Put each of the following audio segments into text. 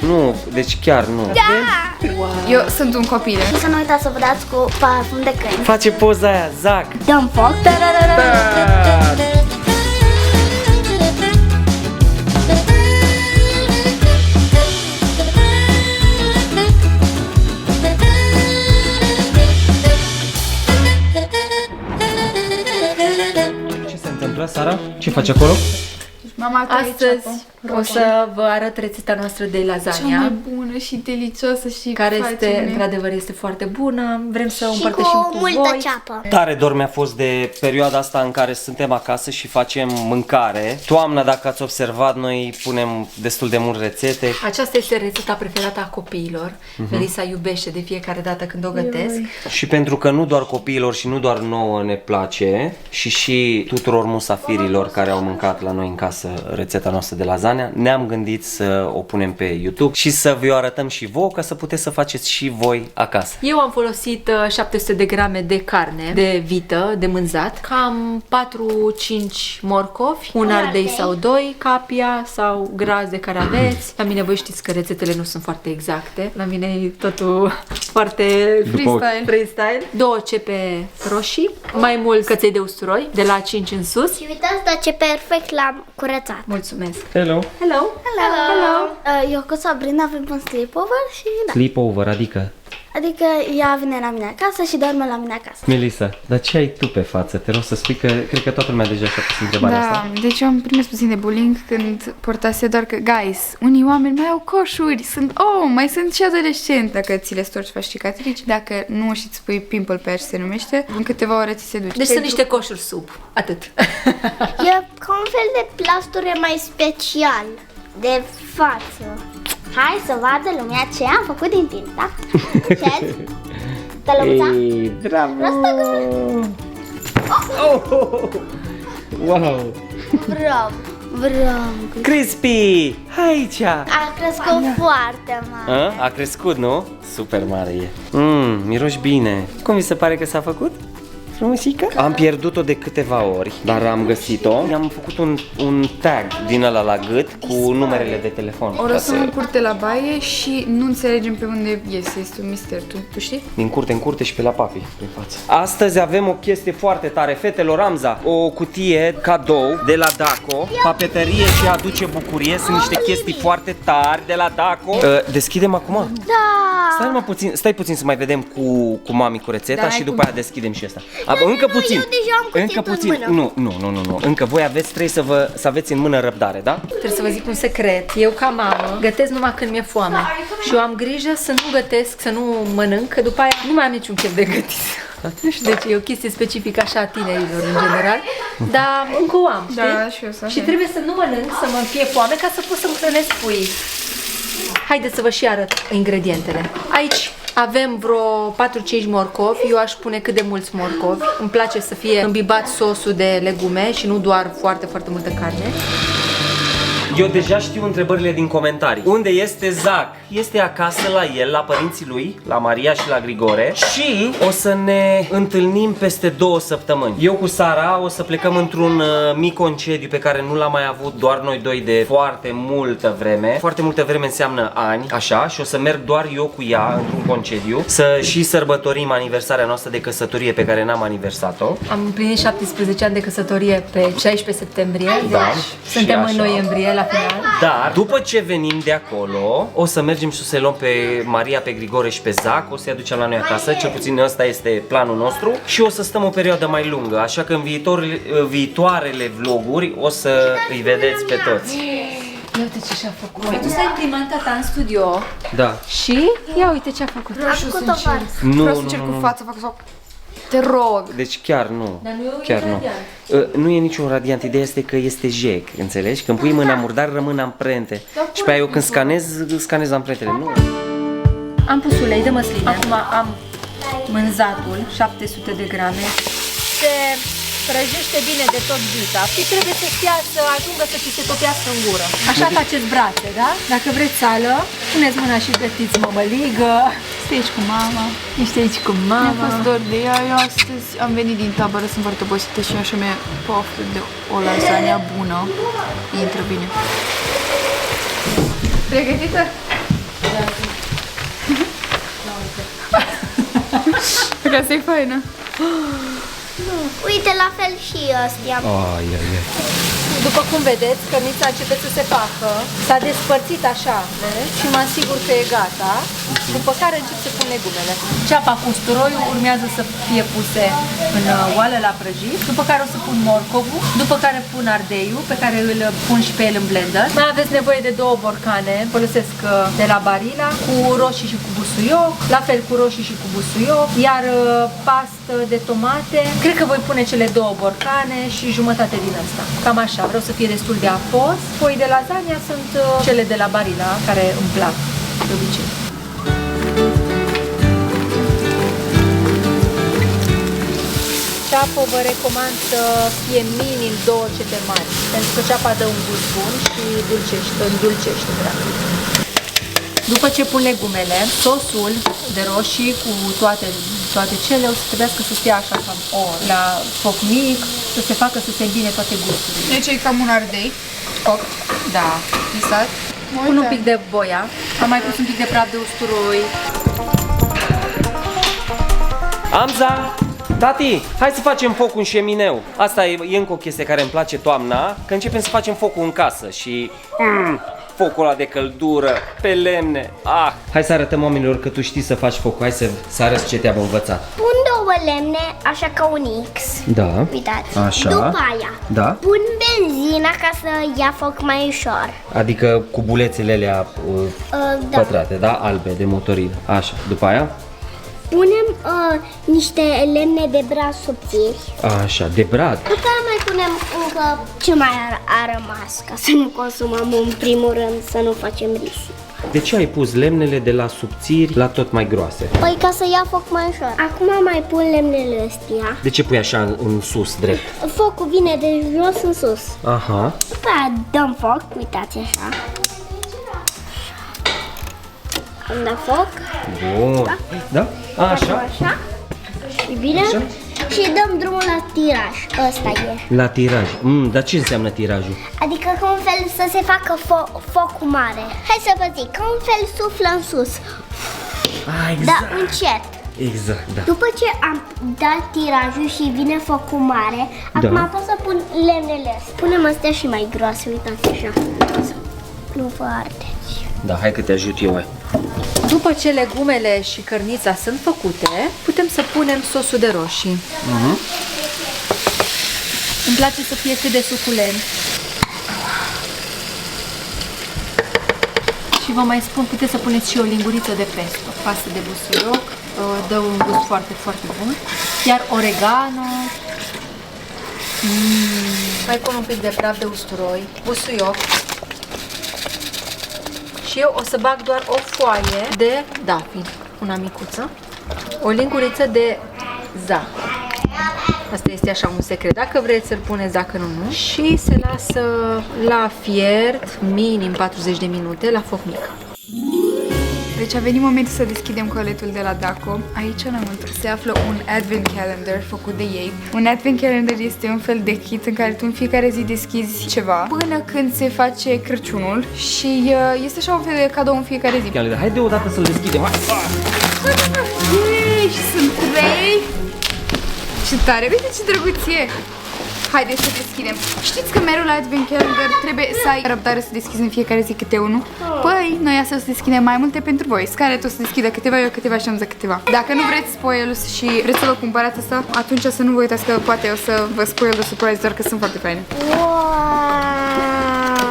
Nu, deci chiar nu. Da! Wow. Eu sunt un copil. Și să nu uitați să vă dați cu parfum de câini. Face poza aia, Zac. Dăm foc. Ce se întâmplă, Sara? Ce faci acolo? Mama, Astăzi o să vă arăt rețeta noastră de cea mai lasagna, bună și delicioasă și care face este, mine. într-adevăr, este foarte bună. Vrem să o Și împărtășim cu cu multă voi. ceapă. Tare dor mi-a fost de perioada asta în care suntem acasă și facem mâncare. Toamna, dacă ați observat, noi punem destul de mult rețete. Aceasta este rețeta preferată a copiilor. Melissa iubește de fiecare dată când o gătesc. Și pentru că nu doar copiilor și nu doar nouă ne place, și tuturor musafirilor care au mâncat la noi în casă rețeta noastră de lasagna, ne-am gândit să o punem pe YouTube și să vi-o arătăm și vouă, ca să puteți să faceți și voi acasă. Eu am folosit 700 de grame de carne de vită, de mânzat, cam 4-5 morcovi, un ardei sau 2, capia sau graze care aveți. La mine voi știți că rețetele nu sunt foarte exacte. La mine e totul foarte freestyle. 2 cepe roșii, mai mult căței de usturoi, de la 5 în sus. Și uitați, dar ce perfect l-am curățat. Mulțumesc! Hello! Hello! Hello! Eu cu Sabrina avem un sleepover și da. Sleepover, adică? Adică ea vine la mine acasă și dorme la mine acasă. Melissa, dar ce ai tu pe față? Te rog să spui că cred că toată lumea deja și-a pus întrebarea asta. Da, deci eu am primit puțin de bullying când portase, doar că, guys, unii oameni mai au coșuri, mai sunt și adolescenți. Dacă ți le storci, faci cicatrici, dacă nu și îți pui pimple patch se numește, în câteva ore ți se duce. Deci sunt niște coșuri sub, atât. E ca un fel de plasture mai special de față. Hai să vadă lumea ce am făcut din timp, da? Ce? Tălăuța? Ei, bravo! Wow! Bravo! Crispy! Hai aici! A crescut foarte mare. A crescut, nu? Super mare e. Miroși bine. Cum vi se pare că s-a făcut? Frumusică? Am pierdut-o de câteva ori, dar am găsit-o. I-am făcut un tag din ăla la gât cu numerele de telefon. O lăsăm în curte la baie și nu înțelegem pe unde iese, este un mister, tu știi? Din curte în curte și pe la papi prin față. Astăzi avem o chestie foarte tare. Fetelor, Amza, o cutie cadou de la Daco. Papeterie și aduce bucurie. Sunt niște chestii foarte tari de la Daco. Deschidem acum? Da! Stai puțin să mai vedem cu mami cu rețeta, Da, și după cum? aia deschidem și asta. Încă puțin. eu deja am Încă cuțitul în puțin. Nu. Încă voi trebuie să aveți în mână răbdare, da? Trebuie să vă zic un secret. Eu, ca mamă, gătesc numai când mi-e foame. Și eu am grijă să nu gătesc, să nu mănânc, că după aia nu mai am niciun chef de gătit. Nu știu de ce, e o chestie specifică așa a tinerilor în general. Dar încă o am, știi? Da, și eu să Și trebuie să nu mănânc, să mă fie foame, ca să pot să-mi hrănesc puii. Haideți să vă și arăt ingredientele. Aici avem vreo 4-5 morcovi. Eu aș pune cât de mulți morcovi. Îmi place să fie îmbibat sosul de legume și nu doar foarte, foarte multă carne. Eu deja știu întrebările din comentarii. Unde este Zac? Este acasă la el, la părinții lui, la Maria și la Grigore. Și o să ne întâlnim peste 2 săptămâni. Eu cu Sara o să plecăm într-un mic concediu pe care nu l-am mai avut doar noi doi de foarte multă vreme. Foarte multă vreme înseamnă ani, așa. Și o să merg doar eu cu ea într-un concediu, să și sărbătorim aniversarea noastră de căsătorie pe care n-am aniversat-o. Am împlinit 17 ani de căsătorie pe 16 septembrie. Da, Deci suntem în noiembrie la final. Dar după ce venim de acolo, o să mergem și o să-i luăm pe Maria, pe Grigore și pe Zac. O să-i aducem la noi acasă, cel puțin ăsta este planul nostru. Și o să stăm o perioadă mai lungă, așa că în viitoarele vloguri o să îi vedeți pe toți. Ia uite ce și-a făcut. Păi tu stai imprimat tata în studio. Da. Și ia uite ce a făcut. Am făcut o varză. Vreau să încerc cu fața, fac sau... Te rog! Deci chiar nu. Dar nu e Chiar nu. Nu e niciun radiant, ideea este că este jec, înțelegi? Când pui mâna murdar rămân amprente. Și pe aia eu când scanez amprentele. Nu. Am pus ulei de măsline. Acum am mânzatul, 700 de grame. Se prăjește bine de tot vita și trebuie să ajungă să ți se topească în gură. Așa faceți brațe, da? Dacă vreți sală, puneți mâna și gătiți mămăligă. Stai aici cu mama, ești aici cu Mi-a mama. fost dor de ea, eu astăzi am venit din tabără, sunt foarte obosită și așa mi-e poftă de o lasagna bună. Intră bine. Pregătită? Că asta e faină. Uite, la fel și ăstia. După cum vedeți, cărnița începe să se facă. S-a despărțit așa, vedeți? Și mă asigur că e gata. După care încep să pun legumele. Ceapa cu usturoiul urmează să fie puse în oală la prăjit. După care o să pun morcovul. După care pun ardeiul, pe care îl pun și pe el în blender. Mai aveți nevoie de 2 borcane. Folosesc de la Barilla, cu roșii și cu busuioc. La fel cu roșii și cu busuioc. Iar pastă de tomate. Cred că voi pune cele 2 borcane și jumătate din asta. Cam așa. Vreau să fie destul de apos. Foi de lasagna sunt cele de la Barilla, care îmi plac de obicei. Ceapă vă recomand să fie minim 2 cete mari, pentru că ceapa dă un gust bun și îndulcește practic. După ce pun legumele, sosul de roșii cu toate cele o să trebuiască să stea așa cam o oră, la foc mic, să se facă să se îmbine toate gusturile. Deci e cam un ardei. Copt. Da. Pisat. Pun un pic de boia, am mai pus un pic de praf de usturoi. Amza! Tati, hai să facem foc în șemineu. Asta e încă o chestie care îmi place toamna, că începem să facem focul în casă și... focul ăla de căldură, pe lemne. Hai să arătăm oamenilor că tu știi să faci focul. Hai să arăți ce te-am învățat. Pun 2 lemne, așa ca un X. Da. Uitați. Așa. După aia, Da. pun benzina ca să ia foc mai ușor. Adică cu bulețele alea Da. pătrate, da? Albe, de motorină. Așa, după aia? Punem niște lemne de brad subțiri. Așa, de brad. După aia mai punem încă ce mai a rămas, ca să nu consumăm în primul rând, să nu facem risip. De ce ai pus lemnele de la subțiri la tot mai groase? Păi ca să ia foc mai ușor. Acum mai pun lemnele astea. De ce pui așa în sus, drept? Focul vine de jos în sus. Aha. După aia dăm foc, uitați așa. Am dat foc. Bun. Da? Așa. Așa. Și bine. Așa. Și dăm drumul la tiraj. Ăsta e. La tiraj. Dar ce înseamnă tirajul? Adică ca un fel să se facă focul mare. Hai să vă zic, ca un fel suflă în sus. Exact. Da, încet. Exact, da. După ce am dat tirajul și vine focul mare, acum pot să pun lemnele astea. Punem astea și mai groase, uitați așa. Nu vă ardeți. Da, hai că te ajut eu, hai. După ce legumele și cărnița sunt făcute, putem să punem sosul de roșii. Îmi place să fie cât de suculent. Și vă mai spun, puteți să puneți și o linguriță de pesto. Pastă de busuioc, dă un gust foarte, foarte bun. Iar oregano. Mai pun un pic de praf de usturoi, busuioc. Și eu o să bag doar o foaie de dafin, una micuță, o linguriță de zac. Asta este așa un secret, dacă vreți să-l puneți, dacă nu. Și se lasă la fiert minim 40 de minute la foc mic. Deci a venit momentul să deschidem coletul de la Daco. Aici înăuntru se află un advent calendar făcut de ei. Un advent calendar este un fel de kit în care tu în fiecare zi deschizi ceva până când se face Crăciunul și este așa un fel de cadou în fiecare zi. Hai deodată să-l deschidem. Hai. Yay, și sunt 3. Ce tare, uite ce drăguț e. Haideți să deschidem. Știți că mereu la Advent Calendar trebuie să ai răbdare să deschizi în fiecare zi câte unul? Păi, noi astăzi o să deschidem mai multe pentru voi. Scarlett o să deschidă câteva, eu câteva și Amza câteva. Dacă nu vreți spoilers și vreți să vă cumpărați asta, atunci să nu vă uitați că poate o să vă spoil de surprise, doar că sunt foarte faine. Wow!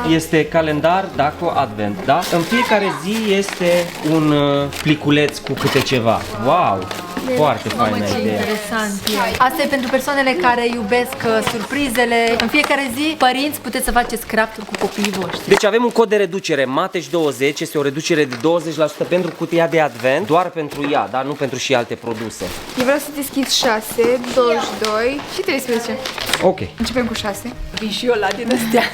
Este calendar Daco Advent, da? În fiecare zi este un pliculeț cu câte ceva. Wow! Foarte faină Ce idee. interesant e. Asta e pentru persoanele care iubesc surprizele. În fiecare zi, părinți, puteți să faceți crafturi cu copiii voștri. Deci avem un cod de reducere, Mateș20, este o reducere de 20% pentru cutia de advent, doar pentru ea, dar nu pentru și alte produse. Eu vreau să deschid 6, 22 și 13. Ok. Începem cu 6. Vin și eu la din astea.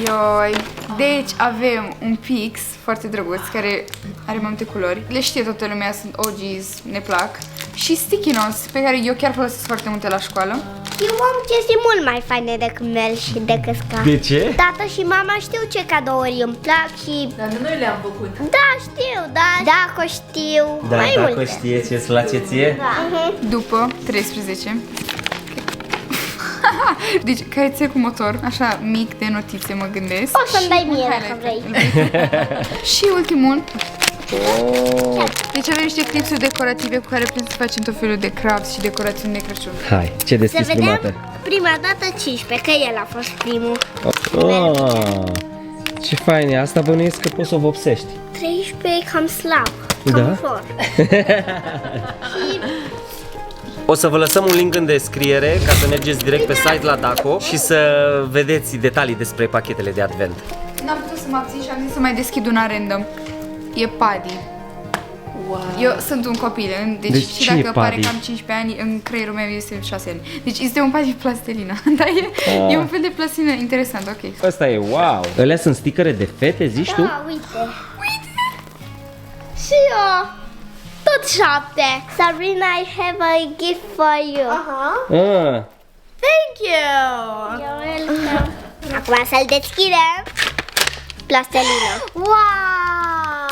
Ioi. Deci avem un pix foarte drăguț care are mai multe culori. Le știe toată lumea, sunt OGs, ne plac. Și sticky notes pe care eu chiar folosesc foarte multe la școală. Eu am chestii mult mai faine decât Mel și decât Scar. De ce? Tata și mama știu ce cadouri îmi plac și... Dar noi le-am făcut. Da, știu, da. Dacă știu Da, mai dacă multe. știe ce îți place ție. Da. După 13. Deci, caițe cu motor, așa mic de notițe mă gândesc. O să-mi dai Și un mie dacă highlighter. vrei. Și ultimul. Deci avem niște clipsuri decorative cu care putem să facem tot felul de crafts și decorațiuni de Crăciun. Hai, ce Să deschizi prima vedem dată? prima dată 15, că el a fost primul. Ce fain e, asta bănuiesc că poți să o vopsești. 13 e cam slab, cam Da? ușor. O să vă lăsăm un link în descriere ca să mergeți direct pe site la Daco și să vedeți detalii despre pachetele de advent. N-am putut să mă abțin și am zis să mai deschid una random. E Paddy. Wow. Eu sunt un copil, deci Deci și ce e dacă pare Paddy? că am 15 ani, în creierul meu este 6 ani. Deci este un Paddy plastelină, dar e un fel de plastilină interesant, ok. Asta e, wow! Alea sunt stickere de fete, zici tu? Da, uite. Și eu. Tot 7. Sabrina, I have a gift for you. Ah, Thank you. You're welcome. Acum să-l deschidem. Plastelină. Wow!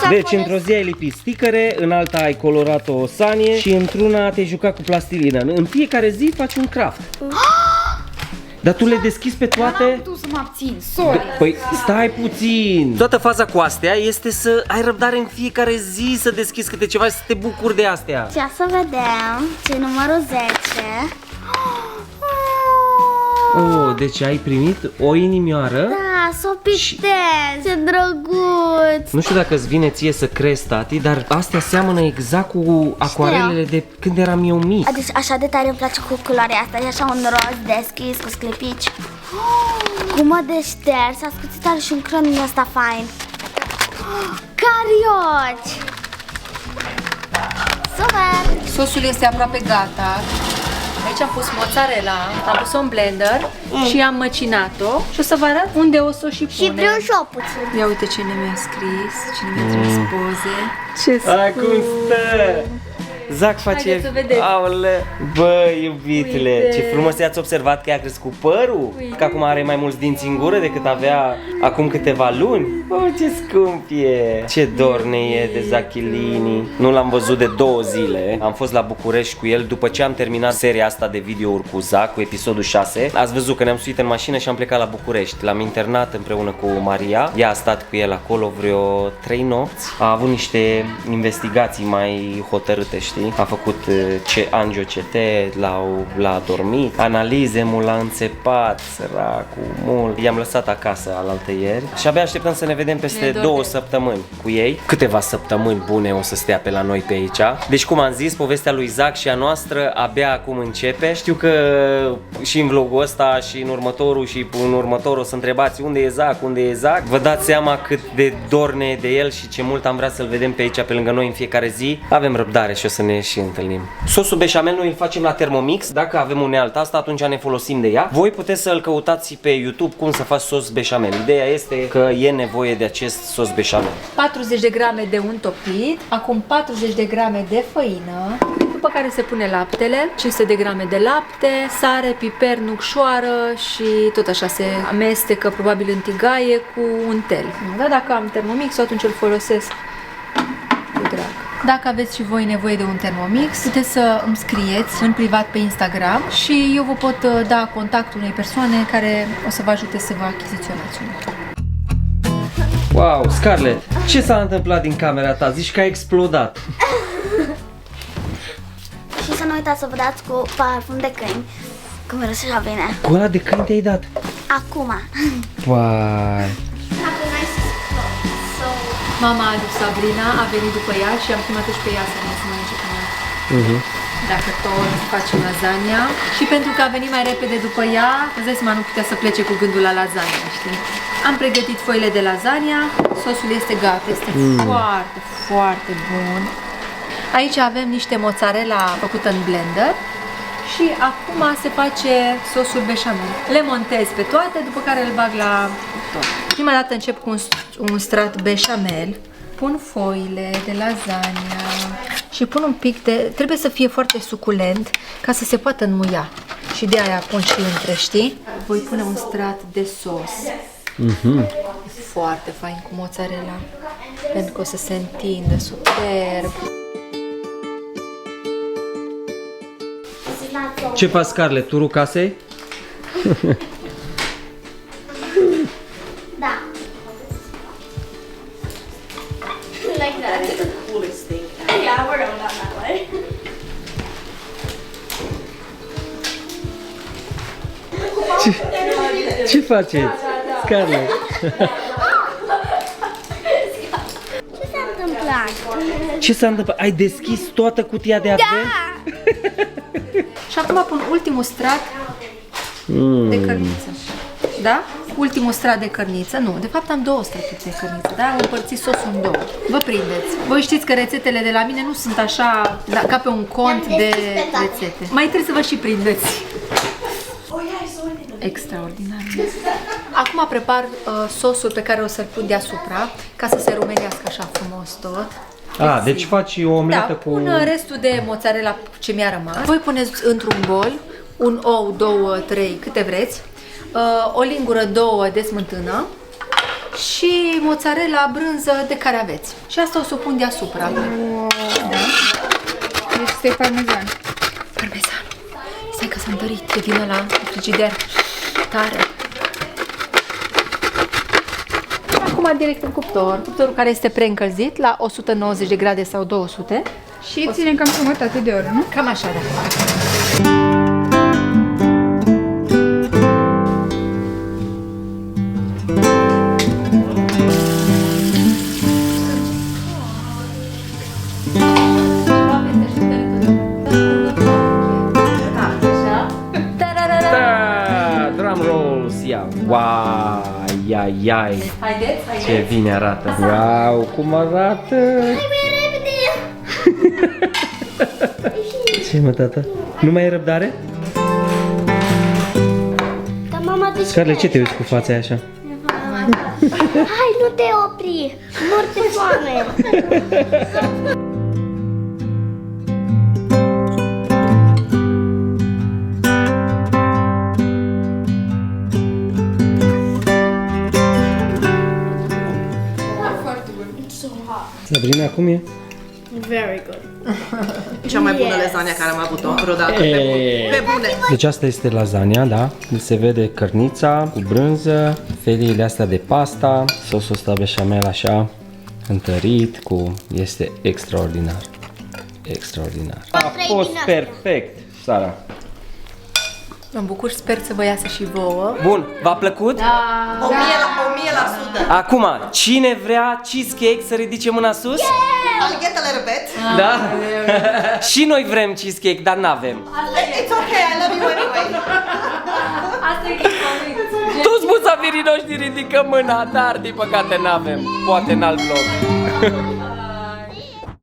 deci într-o zi ai lipit stickere, în alta ai colorat o sanie și într-una te-ai jucat cu plastilină. În fiecare zi faci un craft. Dar tu le deschizi pe N-am toate? putut să mă abțin, sorry. Păi stai puțin! Toată faza cu astea este să ai răbdare în fiecare zi să deschizi câte ceva și să te bucuri de astea. Ce să vedem. Ce numărul 10. Oh, deci ai primit o inimioară? Da, s-o pictez. Ce drăguț. Nu știu dacă îți vine ție să crezi, tati, dar astea seamănă exact cu acoarelele de când eram eu mic. Deci așa de tare îmi place cu culoarea asta. E așa un roz deschis cu sclipici. Cum mă de șters. Asculți, are și un cron din ăsta fain. Carioci. Super. Sosul este aproape gata. Aici am pus mozzarella, am pus-o în blender și am măcinat-o și o să vă arăt unde o să o și punem. Și vreau și eu puțin. Ia uite cine mi-a scris, cine mi-a trimis poze. Ce Acum stă! Zac face... Haideți să vedeți. Aole. Bă, iubitele, Uite. ce frumos i-ați observat că i-a crescut părul? Uite. Că acum are mai mulți dinți în gură decât avea acum câteva luni? Oh, ce scump e! Ce dorne e de Zachilini. Nu l-am văzut de 2 zile. Am fost la București cu el după ce am terminat seria asta de videouri cu Zac, cu episodul 6. Ați văzut că ne-am suit în mașină și am plecat la București. L-am internat împreună cu Maria. Ea a stat cu el acolo vreo 3 nopți. A avut niște investigații mai hotărâte, știi? A făcut ce angio-CT, l-a adormit, analize l-a înțepat, săracul, mult. I-am lăsat acasă alaltăieri și abia așteptăm să ne vedem peste 2 săptămâni cu ei. Câteva săptămâni bune o să stea pe la noi pe aici. Deci, cum am zis, povestea lui Zac și a noastră abia acum începe. Știu că și în vlogul ăsta și în următorul și în următorul o să întrebați unde e Zac, unde e Zac. Vă dați seama cât de dorne e de el și ce mult am vrea să-l vedem pe aici pe lângă noi în fiecare zi. Avem răbdare și o să ne și întâlnim. Sosul beșamel noi îl facem la Thermomix. Dacă avem unealtă asta, atunci ne folosim de ea. Voi puteți să-l căutați pe YouTube cum să faci sos beșamel. Ideea este că e nevoie de acest sos beșamel. 40 de grame de unt topit, acum 40 de grame de făină, după care se pune laptele, 500 de grame de lapte, sare, piper, nucșoară și tot așa se amestecă probabil în tigaie cu untel. Da, dacă am Thermomix, atunci îl folosesc cu drag. Dacă aveți și voi nevoie de un Thermomix, puteți să îmi scrieți în privat pe Instagram și eu vă pot da contactul unei persoane care o să vă ajute să vă achiziționați unul. Wow, Scarlett, ce s-a întâmplat din camera ta? Zici că a explodat. Și să nu uitați să vă dați cu parfum de câini. Cum miroase așa bine. Cu ăla de când te-ai dat? Acum. Vai. Mama a adus Sabrina, a venit după ea și am chemat și pe ea să vină să mănânce cu noi. Dacă tot facem lasagna. Și pentru că a venit mai repede după ea, îți dai seama, nu putea să plece cu gândul la lasagna, știi? Am pregătit foile de lasagna, sosul este gata, este foarte, foarte bun. Aici avem niște mozzarella făcută în blender și acum se face sosul beșamel. Le montez pe toate, după care le bag la cuptor. Prima dată încep cu un strat beșamel, pun foile de lasagna și pun un pic de... Trebuie să fie foarte suculent ca să se poată înmuia. Și de aia pun și între, știi? Voi pune un strat de sos. Foarte fain cu mozzarella, pentru că o să se întindă superb. Ce faci, Scarlett? Turul casei? Da. Like that. That's the coolest thing. Yeah, we're going down that way. Ce faceți, Scarlett? Ce s-a întâmplat? Ce s-a întâmplat? Ai deschis toată cutia de advent? Și acum pun ultimul strat de cărniță. Da? Ultimul strat de cărniță. Nu, de fapt am două straturi de cărniță, da? Am împărțit sosul în două. Vă prindeți. Voi știți că rețetele de la mine nu sunt așa ca pe un cont de rețete. Mai trebuie să vă și prindeți. Extraordinar. Acum prepar sosul pe care o să-l pun deasupra, ca să se rumenească așa frumos tot. Deci faci o omletă cu... pun restul de mozzarella ce mi-a rămas. Voi puneți într-un bol un ou, 2, 3, câte vreți, o lingură, 2 de smântână și mozzarella brânză de care aveți. Și asta o să o pun deasupra. Da? Deci este parmezan. Parmezan. Stai că s-a întărit, e din ăla frigider. Tare. Acum direct în cuptor. Cuptorul care este preîncălzit la 190 de grade sau 200. Și ține cam jumătate de oră, nu? Cam așa, da. Drum rolls, ia. Wow, ai. Haideți. Ce bine arată. Wow, cum arată. Hai mai repede! Ce mă, tata? Nu mai e răbdare? Dar mama, de Scarlett, ce te uiți cu fața aia așa? Hai, nu te opri! Mor de foame! Sabrina, cum e? Very good. Cea mai bună lasagna care am avut-o vreodată. Pe bune. Deci asta este lasagna, da? Se vede cărnița cu brânză, feliile astea de pasta, sosul ăsta beșamel așa, întărit cu... Este extraordinar. Extraordinar. A fost perfect, Sara. Mă bucur, sper să vă iasă și vouă. Bun, v-a plăcut? Da. 1000%. Acum, cine vrea cheesecake să ridice mâna sus? I'll get a little bit. Da? Și noi vrem cheesecake, dar n-avem. It's okay, I love you anyway. Asta e chestia. Toți musafirii noștri ridică mâna, dar din păcate n-avem. Poate în alt vlog.